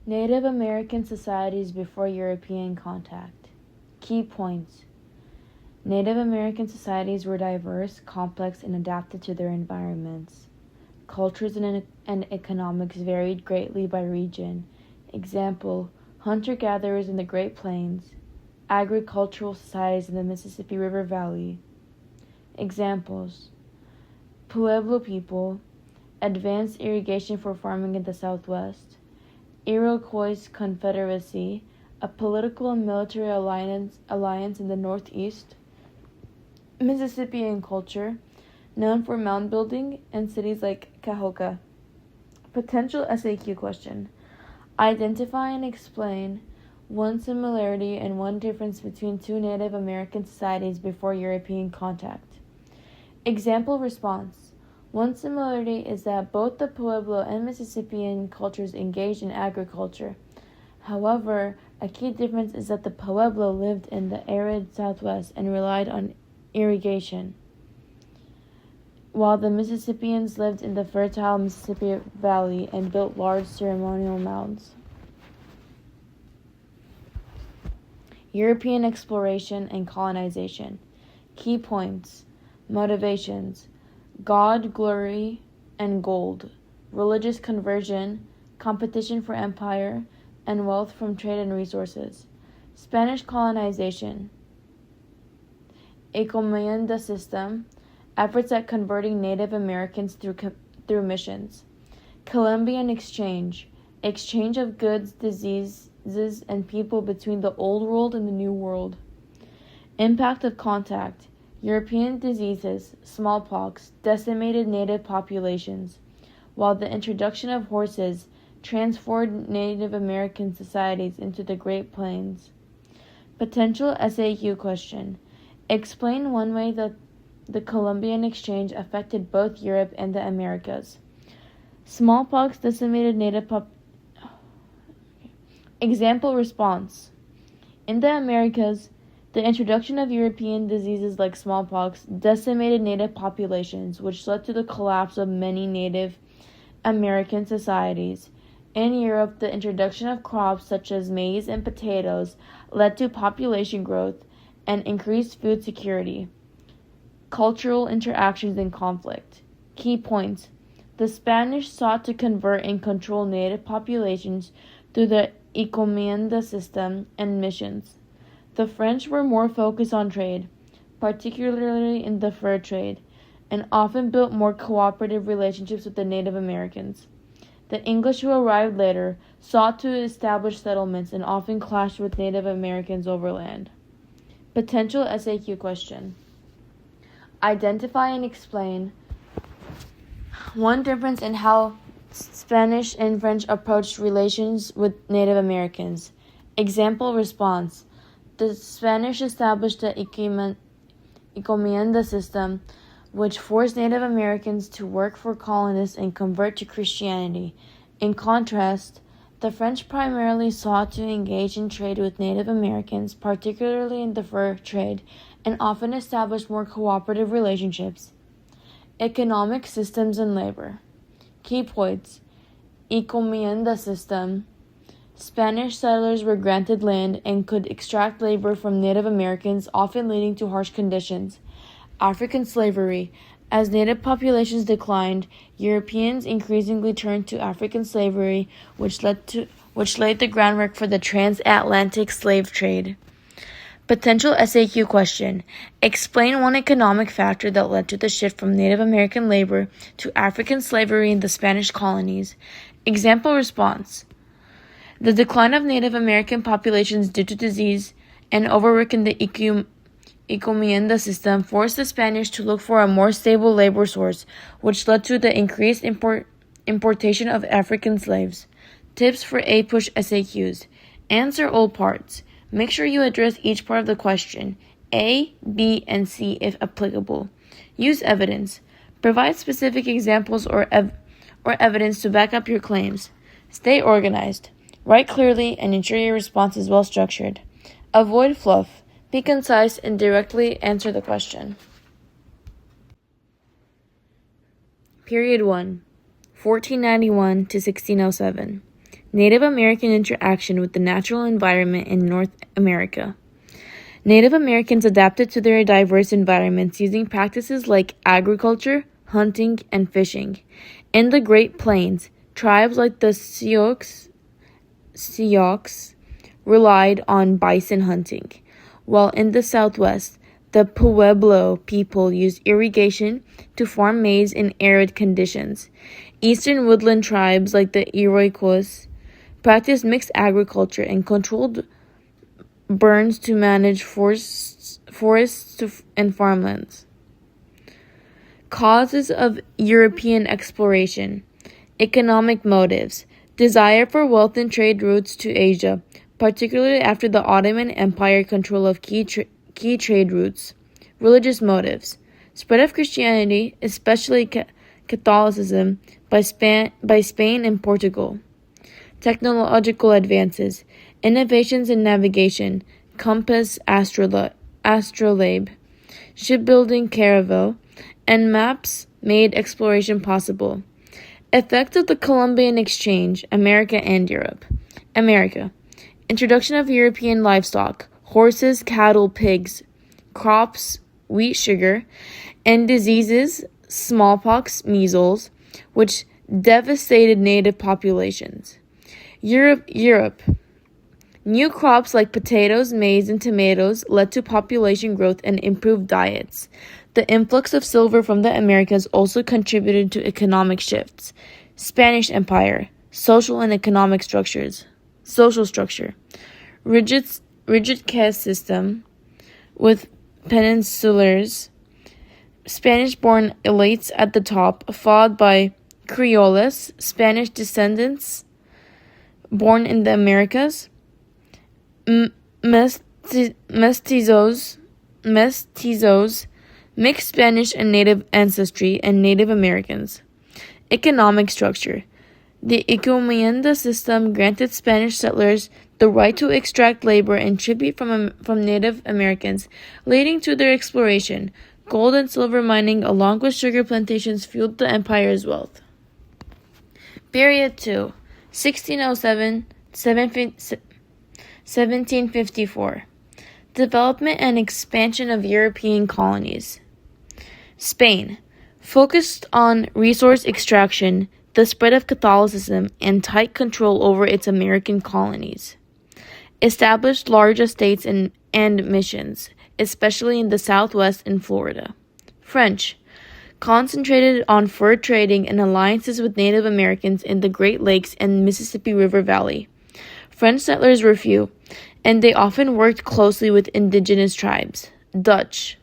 Native American societies before European contact. Key points. Native American societies were diverse, complex, and adapted to their environments. Cultures and economics varied greatly by region. Example, hunter-gatherers in the Great Plains, agricultural societies in the Mississippi River Valley. Examples, Pueblo people, advanced irrigation for farming in the Southwest, Iroquois Confederacy, a political and military alliance in the Northeast, Mississippian culture, known for mound building and cities like Cahokia. Potential SAQ question. Identify and explain one similarity and one difference between two Native American societies before European contact. Example response. One similarity is that both the Pueblo and Mississippian cultures engaged in agriculture. However, a key difference is that the Pueblo lived in the arid Southwest and relied on irrigation, while the Mississippians lived in the fertile Mississippi Valley and built large ceremonial mounds. European exploration and colonization. Key points. Motivations. God, glory, and gold. Religious conversion, competition for empire, and wealth from trade and resources. Spanish colonization. Encomienda system, efforts at converting Native Americans through missions. Columbian exchange of goods, diseases, and people between the Old World and the New World. Impact of contact. European diseases, smallpox, decimated native populations, while the introduction of horses transformed Native American societies into the Great Plains. Potential SAQ question. Explain one way that the Columbian exchange affected both Europe and the Americas. Smallpox decimated native Example response. In the Americas, the introduction of European diseases like smallpox decimated native populations, which led to the collapse of many Native American societies. In Europe, the introduction of crops such as maize and potatoes led to population growth and increased food security. Cultural interactions and conflict. Key points. The Spanish sought to convert and control native populations through the encomienda system and missions. The French were more focused on trade, particularly in the fur trade, and often built more cooperative relationships with the Native Americans. The English, who arrived later, sought to establish settlements and often clashed with Native Americans over land. Potential SAQ question. Identify and explain one difference in how Spanish and French approached relations with Native Americans. Example response. The Spanish established the encomienda system, which forced Native Americans to work for colonists and convert to Christianity. In contrast, the French primarily sought to engage in trade with Native Americans, particularly in the fur trade, and often established more cooperative relationships. Economic systems and labor. Key points. Encomienda system. Spanish settlers were granted land and could extract labor from Native Americans, often leading to harsh conditions. African slavery. As native populations declined, Europeans increasingly turned to African slavery, which laid the groundwork for the transatlantic slave trade. Potential SAQ question. Explain one economic factor that led to the shift from Native American labor to African slavery in the Spanish colonies. Example response. The decline of Native American populations due to disease and overwork in the encomienda system forced the Spanish to look for a more stable labor source, which led to the increased importation of African slaves. Tips for A-Push SAQs. Answer all parts. Make sure you address each part of the question, A, B, and C if applicable. Use evidence. Provide specific examples or evidence to back up your claims. Stay organized. Write clearly and ensure your response is well structured. Avoid fluff. Be concise and directly answer the question. Period 1. 1491 to 1607. Native American interaction with the natural environment in North America. Native Americans adapted to their diverse environments using practices like agriculture, hunting, and fishing. In the Great Plains, tribes like the Sioux relied on bison hunting, while in the Southwest, the Pueblo people used irrigation to farm maize in arid conditions. Eastern woodland tribes like the Iroquois practiced mixed agriculture and controlled burns to manage forests and farmlands. Causes of European exploration. Economic motives. Desire for wealth and trade routes to Asia, particularly after the Ottoman Empire control of key trade routes. Religious motives. Spread of Christianity, especially Catholicism, by Spain and Portugal. Technological advances. Innovations in navigation, compass, astrolabe, shipbuilding, caravel, and maps made exploration possible. Effect of the Columbian Exchange, America and Europe. America. Introduction of European livestock, horses, cattle, pigs, crops, wheat, sugar, and diseases, smallpox, measles, which devastated native populations. Europe. New crops like potatoes, maize, and tomatoes led to population growth and improved diets. The influx of silver from the Americas also contributed to economic shifts. Spanish Empire. Social and economic structures. Social structure. Rigid caste system with peninsulars. Spanish-born elites at the top, followed by Creoles, Spanish descendants born in the Americas. Mestizos, mixed Spanish and native ancestry, and Native Americans. Economic structure. The encomienda system granted Spanish settlers the right to extract labor and tribute from Native Americans, leading to their exploration. Gold and silver mining, along with sugar plantations, fueled the empire's wealth. Period 2. 1607 1754. Development and expansion of European colonies. Spain focused on resource extraction, the spread of Catholicism, and tight control over its American colonies. Established large estates and missions, especially in the Southwest and Florida. French concentrated on fur trading and alliances with Native Americans in the Great Lakes and Mississippi River Valley. French settlers were few, and they often worked closely with indigenous tribes. Dutch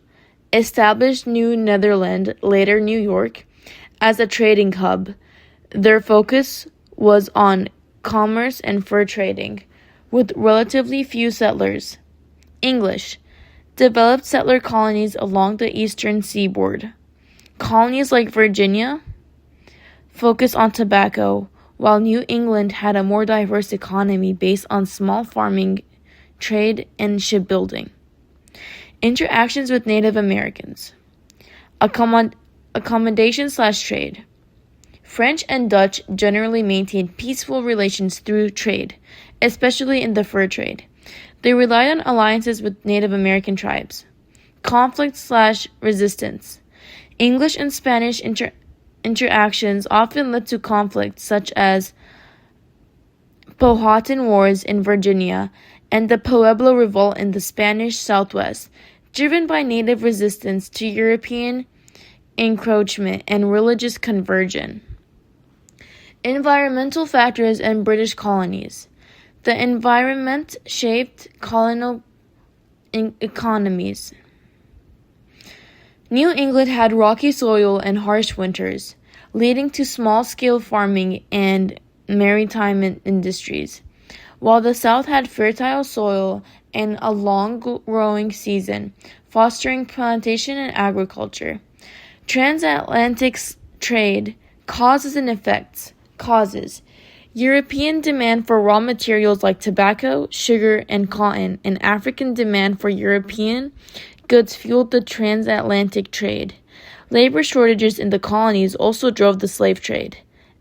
established New Netherland, later New York, as a trading hub. Their focus was on commerce and fur trading, with relatively few settlers. English developed settler colonies along the eastern seaboard. Colonies like Virginia focused on tobacco, while New England had a more diverse economy based on small farming, trade, and shipbuilding. Interactions with Native Americans. Accommodation/trade. French and Dutch generally maintained peaceful relations through trade, especially in the fur trade. They relied on alliances with Native American tribes. Conflict/resistance. English and Spanish interactions often led to conflicts such as Powhatan Wars in Virginia and the Pueblo Revolt in the Spanish Southwest, driven by native resistance to European encroachment and religious conversion. Environmental factors and British colonies. The environment shaped colonial economies. New England had rocky soil and harsh winters, leading to small-scale farming and maritime industries, while the South had fertile soil and a long growing season, fostering plantation and agriculture. Transatlantic trade. Causes and effects. Causes. European demand for raw materials like tobacco, sugar, and cotton, and African demand for European goods fueled the transatlantic trade. Labor shortages in the colonies also drove the slave trade.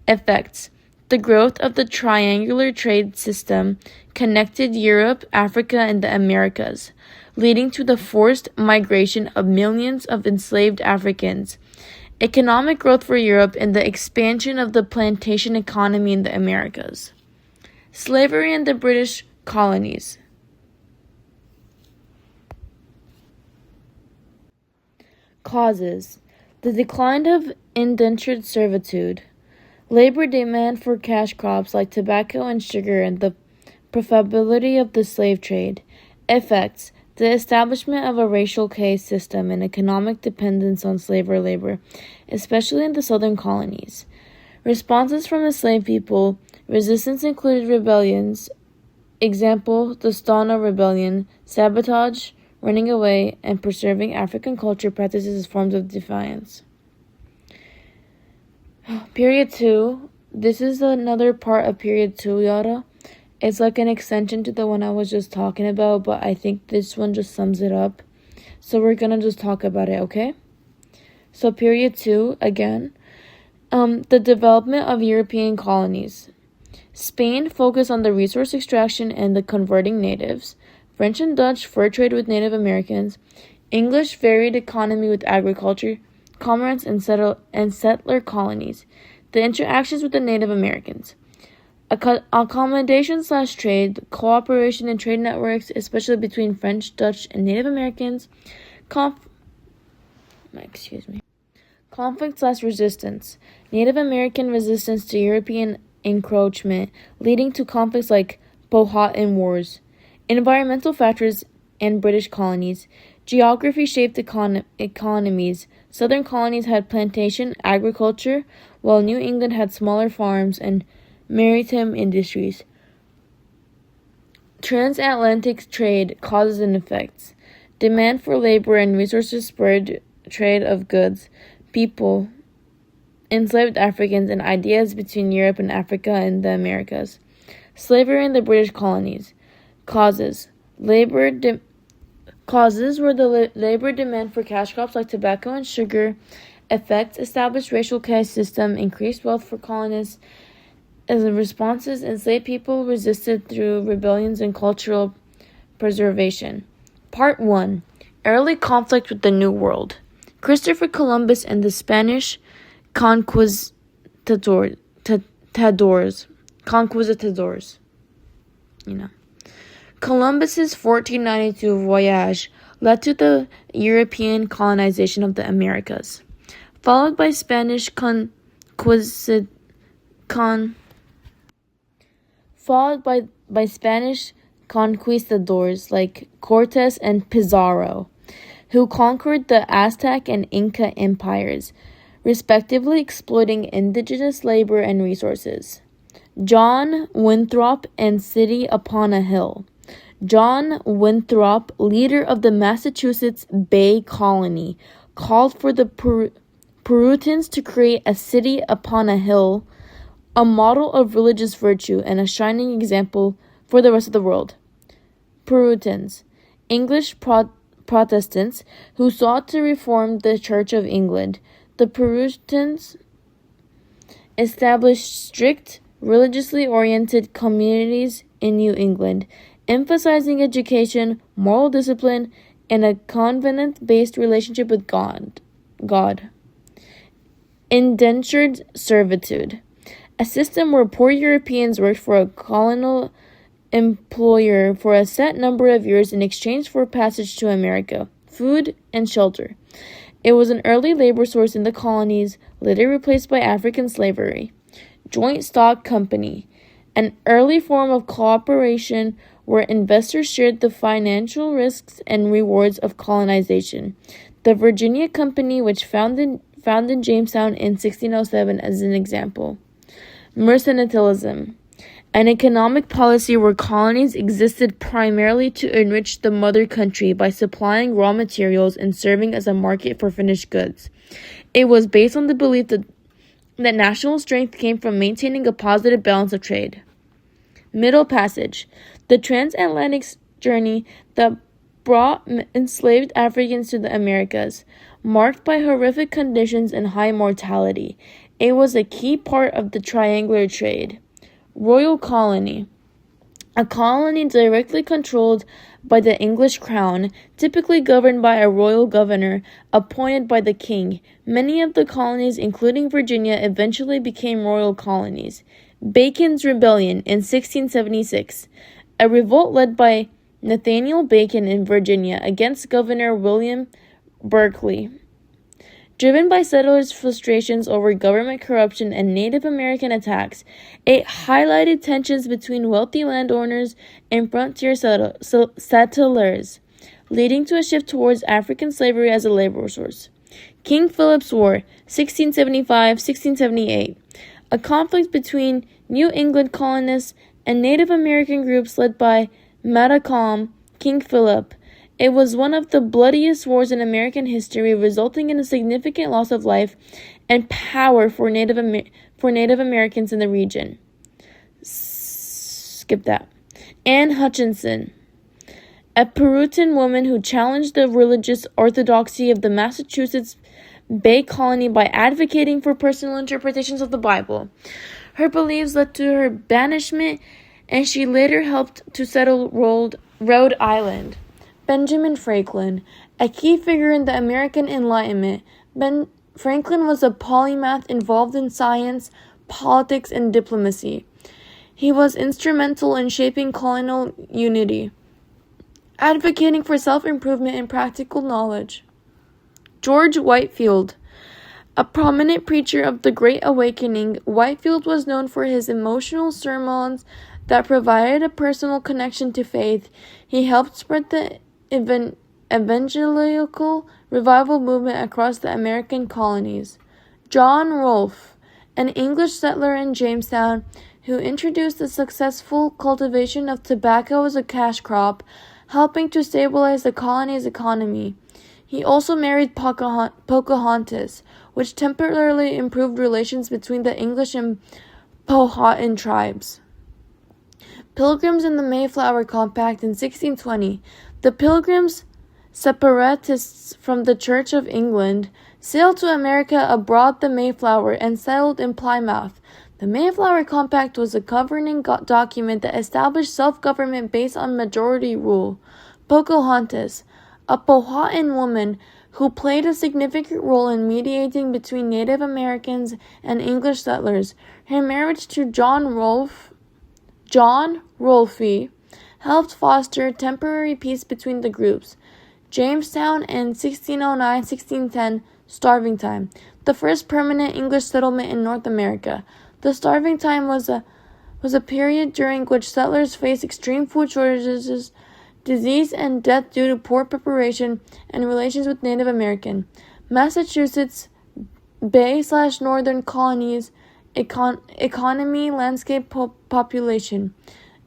Effects. The growth of the triangular trade system connected Europe, Africa, and the Americas, leading to the forced migration of millions of enslaved Africans, economic growth for Europe, and the expansion of the plantation economy in the Americas. Slavery in the British colonies. Causes: the decline of indentured servitude, labor demand for cash crops like tobacco and sugar, and the profitability of the slave trade. Effects: the establishment of a racial caste system and economic dependence on slave labor, especially in the southern colonies. Responses from the slave people: resistance included rebellions, example, the Stana Rebellion, sabotage, running away, and preserving African culture practices as forms of defiance. Period 2. This is another part of period 2, Yara. It's like an extension to the one I was just talking about, but I think this one just sums it up. So we're gonna just talk about it, okay? So period 2, again. The development of European colonies. Spain focused on the resource extraction and the converting natives. French and Dutch fur trade with Native Americans. English varied economy with agriculture, commerce, and settler colonies. The interactions with the Native Americans. Accommodation/trade, cooperation and trade networks, especially between French, Dutch, and Native Americans. Conflict/resistance. Native American resistance to European encroachment, leading to conflicts like Powhatan Wars. Environmental factors and British colonies. Geography shaped economies. Southern colonies had plantation agriculture, while New England had smaller farms and maritime industries. Transatlantic trade, causes and effects. Demand for labor and resources spurred trade of goods, people, enslaved Africans, and ideas between Europe and Africa and the Americas. Slavery in the British colonies. Causes. Causes were the labor demand for cash crops like tobacco and sugar. Effects: established racial caste system, increased wealth for colonists. As responses, enslaved people resisted through rebellions and cultural preservation. Part 1. Early conflict with the New World. Christopher Columbus and the Spanish conquistadors. Columbus's 1492 voyage led to the European colonization of the Americas, followed by Spanish Spanish conquistadors like Cortes and Pizarro, who conquered the Aztec and Inca empires, respectively exploiting indigenous labor and resources. John Winthrop and City Upon a Hill. John Winthrop, leader of the Massachusetts Bay Colony, called for the Puritans to create a city upon a hill, a model of religious virtue and a shining example for the rest of the world. Puritans, English Protestants who sought to reform the Church of England. The Puritans established strict, religiously oriented communities in New England, emphasizing education, moral discipline, and a covenant-based relationship with God. Indentured servitude. A system where poor Europeans worked for a colonial employer for a set number of years in exchange for passage to America, food, and shelter. It was an early labor source in the colonies, later replaced by African slavery. Joint stock company. An early form of cooperation where investors shared the financial risks and rewards of colonization. The Virginia Company, which founded Jamestown in 1607 as an example. Mercantilism. An economic policy where colonies existed primarily to enrich the mother country by supplying raw materials and serving as a market for finished goods. It was based on the belief that national strength came from maintaining a positive balance of trade. Middle Passage. The transatlantic journey that brought enslaved Africans to the Americas, marked by horrific conditions and high mortality. It was a key part of the triangular trade. Royal colony. A colony directly controlled by the English crown, typically governed by a royal governor appointed by the king. Many of the colonies, including Virginia, eventually became royal colonies. Bacon's Rebellion in 1676. A revolt led by Nathaniel Bacon in Virginia against Governor William Berkeley. Driven by settlers' frustrations over government corruption and Native American attacks, it highlighted tensions between wealthy landowners and frontier settlers, leading to a shift towards African slavery as a labor source. King Philip's War, 1675-1678, a conflict between New England colonists and Native American groups led by Matacom, King Philip. It was one of the bloodiest wars in American history, resulting in a significant loss of life and power for Native Americans in the region. Skip that. Anne Hutchinson, a Puritan woman who challenged the religious orthodoxy of the Massachusetts Bay Colony by advocating for personal interpretations of the Bible. Her beliefs led to her banishment, and she later helped to settle Rhode Island. Benjamin Franklin, a key figure in the American Enlightenment. Franklin was a polymath involved in science, politics, and diplomacy. He was instrumental in shaping colonial unity, advocating for self-improvement and practical knowledge. George Whitefield, a prominent preacher of the Great Awakening, Whitefield was known for his emotional sermons that provided a personal connection to faith. He helped spread the evangelical revival movement across the American colonies. John Rolfe, an English settler in Jamestown who introduced the successful cultivation of tobacco as a cash crop, helping to stabilize the colony's economy. He also married Pocahontas, which temporarily improved relations between the English and Powhatan tribes. Pilgrims in the Mayflower Compact in 1620. The Pilgrims, separatists from the Church of England, sailed to America aboard the Mayflower and settled in Plymouth. The Mayflower Compact was a governing document that established self-government based on majority rule. Pocahontas, a Powhatan woman who played a significant role in mediating between Native Americans and English settlers. Her marriage to John Rolfe helped foster temporary peace between the groups. Jamestown in 1609-1610, Starving Time, the first permanent English settlement in North America. The Starving Time was a period during which settlers faced extreme food shortages, disease, and death due to poor preparation and relations with Native American. Massachusetts Bay/Northern Colonies, economy, landscape, population.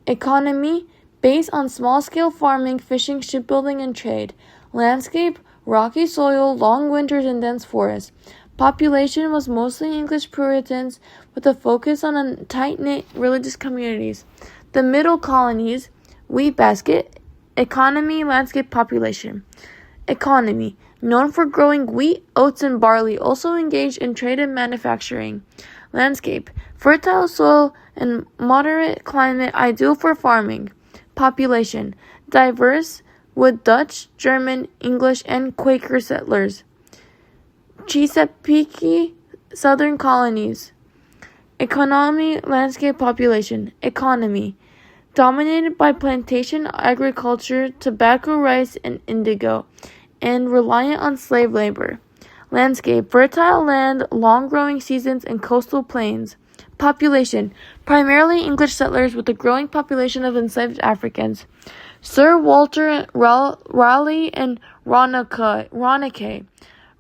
Economy, based on small-scale farming, fishing, shipbuilding, and trade. Landscape, rocky soil, long winters, and dense forests. Population was mostly English Puritans with a focus on tight-knit religious communities. The middle colonies, wheat basket. Economy, landscape, population. Economy, known for growing wheat, oats, and barley, also engaged in trade and manufacturing. Landscape, fertile soil and moderate climate ideal for farming. Population, diverse with Dutch, German, English, and Quaker settlers. Chesapeake, southern colonies. Economy, landscape, population. Economy, dominated by plantation agriculture, tobacco, rice, and indigo, and reliant on slave labor. Landscape, fertile land, long growing seasons, and coastal plains. Population, primarily English settlers with a growing population of enslaved Africans. Sir Walter Raleigh and Ronicky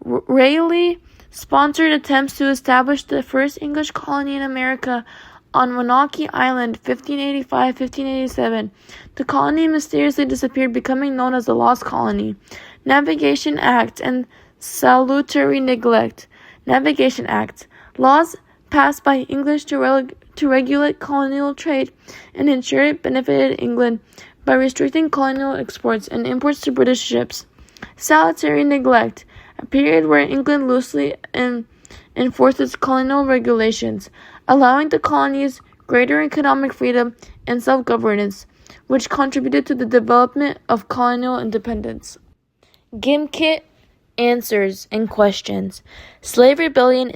Raleigh sponsored attempts to establish the first English colony in America on Monocacy Island, 1585-1587. The colony mysteriously disappeared, becoming known as the Lost Colony. Navigation Act and Salutary Neglect. Navigation Act. Laws passed by English to regulate colonial trade and ensure it benefited England by restricting colonial exports and imports to British ships. Salutary Neglect. A period where England loosely enforced its colonial regulations, allowing the colonies greater economic freedom and self-governance, which contributed to the development of colonial independence. Gimkit answers and questions. Slave rebellion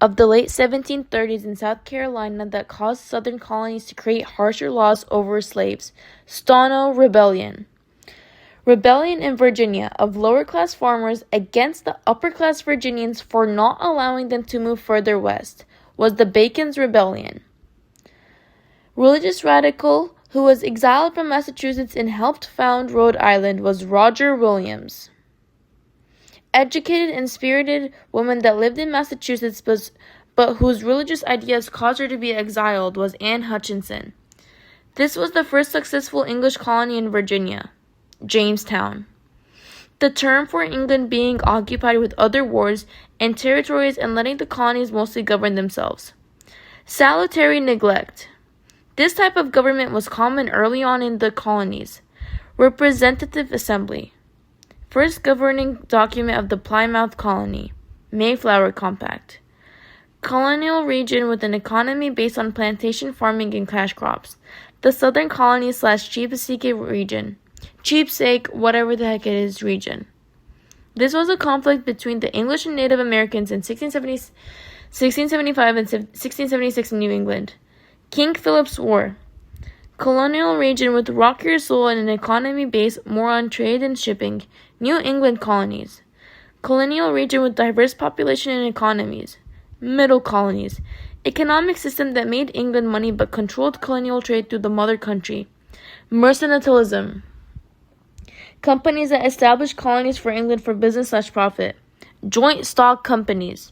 of the late 1730s in South Carolina that caused southern colonies to create harsher laws over slaves. Stono Rebellion. Rebellion in Virginia of lower-class farmers against the upper-class Virginians for not allowing them to move further west was the Bacon's Rebellion. Religious radical who was exiled from Massachusetts and helped found Rhode Island was Roger Williams. Educated and spirited woman that lived in Massachusetts but whose religious ideas caused her to be exiled was Anne Hutchinson. This was the first successful English colony in Virginia, Jamestown. The term for England being occupied with other wards and territories and letting the colonies mostly govern themselves. Salutary neglect. This type of government was common early on in the colonies. Representative Assembly. First governing document of the Plymouth Colony. Mayflower Compact. Colonial region with an economy based on plantation farming and cash crops. The Southern Colony / Cheapsake region. Cheapsake, whatever the heck it is, region. This was a conflict between the English and Native Americans in 1675 and 1676 in New England. King Philip's War. Colonial region with rockier soil and an economy based more on trade and shipping. New England colonies. Colonial region with diverse population and economies. Middle colonies. Economic system that made England money but controlled colonial trade through the mother country. Mercantilism. Companies that established colonies for England for business / profit. Joint stock companies.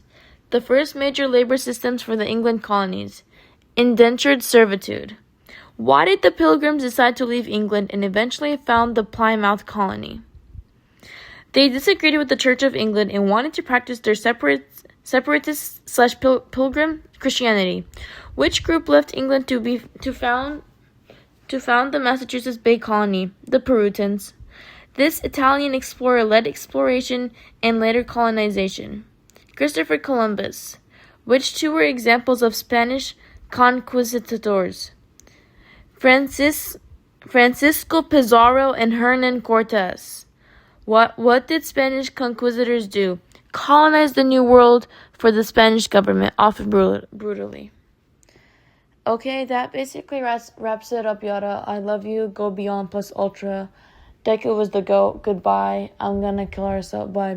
The first major labor systems for the England colonies. Indentured servitude. Why did the Pilgrims decide to leave England and eventually found the Plymouth Colony? They disagreed with the Church of England and wanted to practice their separatist / pilgrim Christianity. Which group left England to found the Massachusetts Bay Colony? The Puritans. This Italian explorer led exploration and later colonization. Christopher Columbus. Which two were examples of Spanish conquistadors? Francisco Pizarro and Hernan Cortes. What did Spanish conquistadors do? Colonize the New World for the Spanish government, often brutally. Okay, that basically wraps it up, Yada. I love you. Go beyond plus ultra. Deku was the GOAT. Goodbye. I'm gonna kill ourselves. Bye.